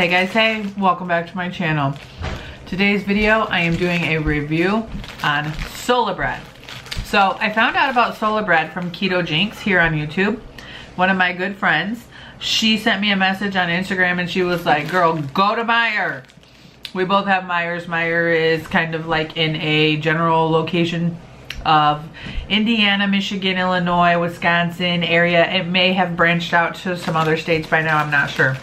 Hey guys, hey, welcome back to my channel. Today's video, I am doing a review on Sola bread. So I found out about Sola bread from Keto Jinx here on YouTube. One of my good friends, she sent me a message on Instagram and she was like, girl, go to Meijer. We both have Meijers. Meijer is kind of like in a general location of Indiana, Michigan, Illinois, Wisconsin area. It may have branched out to some other states by now, I'm not sure.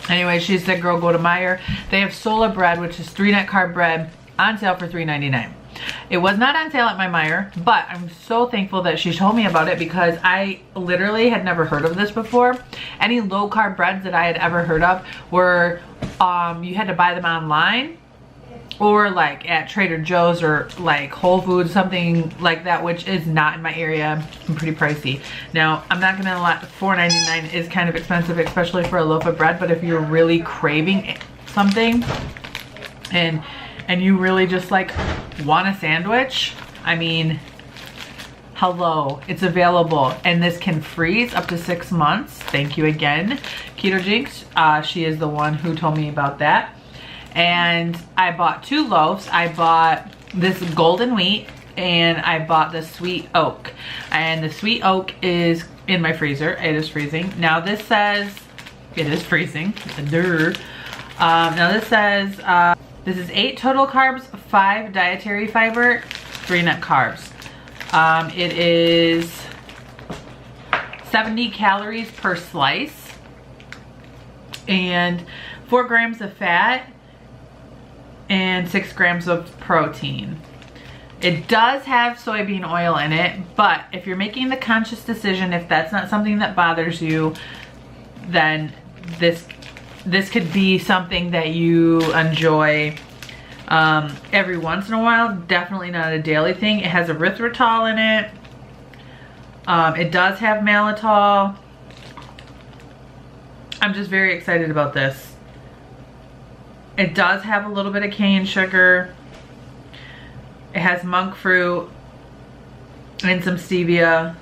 Anyway, she said, girl, go to Meijer. They have Sola bread, which is 3 net carb bread, on sale for $3.99. It was not on sale at my Meijer, but I'm so thankful that she told me about it because I literally had never heard of this before. Any low carb breads that I had ever heard of were, you had to buy them online or like at Trader Joe's or like Whole Foods, something like that, which is not in my area and pretty pricey. Now, I'm not gonna lie, $4.99 is kind of expensive, especially for a loaf of bread, but if you're really craving something and you really just like want a sandwich, I mean, hello, it's available. And this can freeze up to 6 months. Thank you again, Keto Jinx. She is the one who told me about that. And I bought 2 loaves. I bought this golden wheat and I bought the sweet oak. And the sweet oak is in my freezer. It is freezing. Now this says, it is freezing. Now this says, this is 8 total carbs, 5 dietary fiber, 3 net carbs. It is 70 calories per slice and 4 grams of fat and 6 grams of protein. It does have soybean oil in it, but if you're making the conscious decision, if that's not something that bothers you, then this could be something that you enjoy every once in a while. Definitely not a daily thing. It has erythritol in it. It does have mannitol. I'm just very excited about this. It does have a little bit of cane sugar. It has monk fruit and some stevia.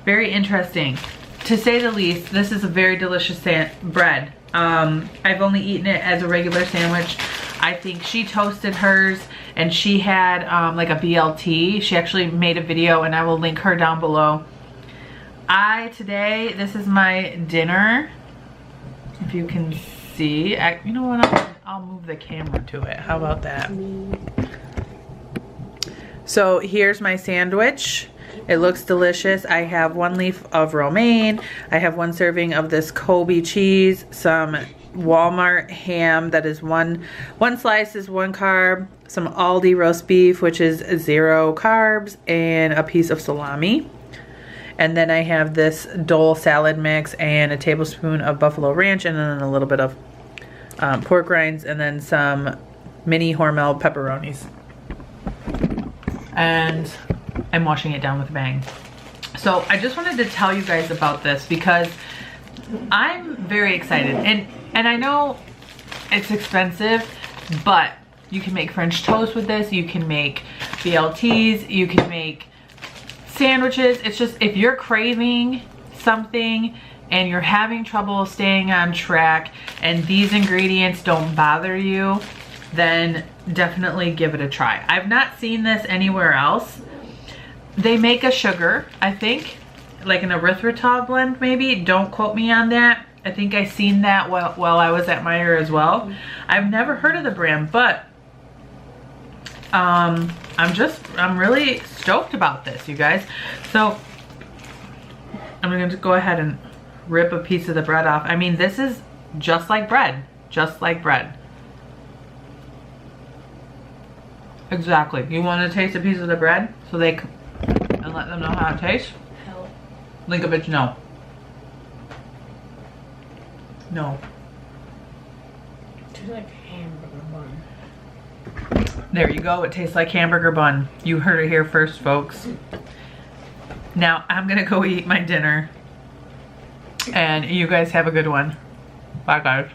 Very interesting. To say the least, this is a very delicious bread. I've only eaten it as a regular sandwich. I think she toasted hers and she had like a BLT. She actually made a video and I will link her down below. This is my dinner. If you can see, you know what, I'll move the camera to it. How about that? So here's my sandwich. It looks delicious. I have 1 leaf of romaine. I have 1 serving of this Kobe cheese, some Walmart ham that is one slice is 1 carb, some Aldi roast beef, which is 0 carbs, and a piece of salami. And then I have this Dole salad mix and a tablespoon of buffalo ranch, and then a little bit of pork rinds, and then some mini Hormel pepperonis. And I'm washing it down with a bang. So I just wanted to tell you guys about this because I'm very excited. And I know it's expensive, but you can make French toast with this. You can make BLTs. You can make sandwiches. It's just, if you're craving something and you're having trouble staying on track and these ingredients don't bother you, then definitely give it a try. I've not seen this anywhere else. They make a sugar, I think, like an erythritol blend maybe. Don't quote me on that. I think I seen that while I was at Meijer as well. I've never heard of the brand, but I'm really stoked about this, you guys. So I'm gonna go ahead and rip a piece of the bread off. I mean, this is just like bread, just like bread. Exactly. You want to taste a piece of the bread so they and let them know how it tastes? Hell. Link a bitch, no. No. It tastes like hamburger bun. There you go. It tastes like hamburger bun. You heard it here first, folks. Now I'm gonna go eat my dinner, and you guys have a good one. Bye, guys.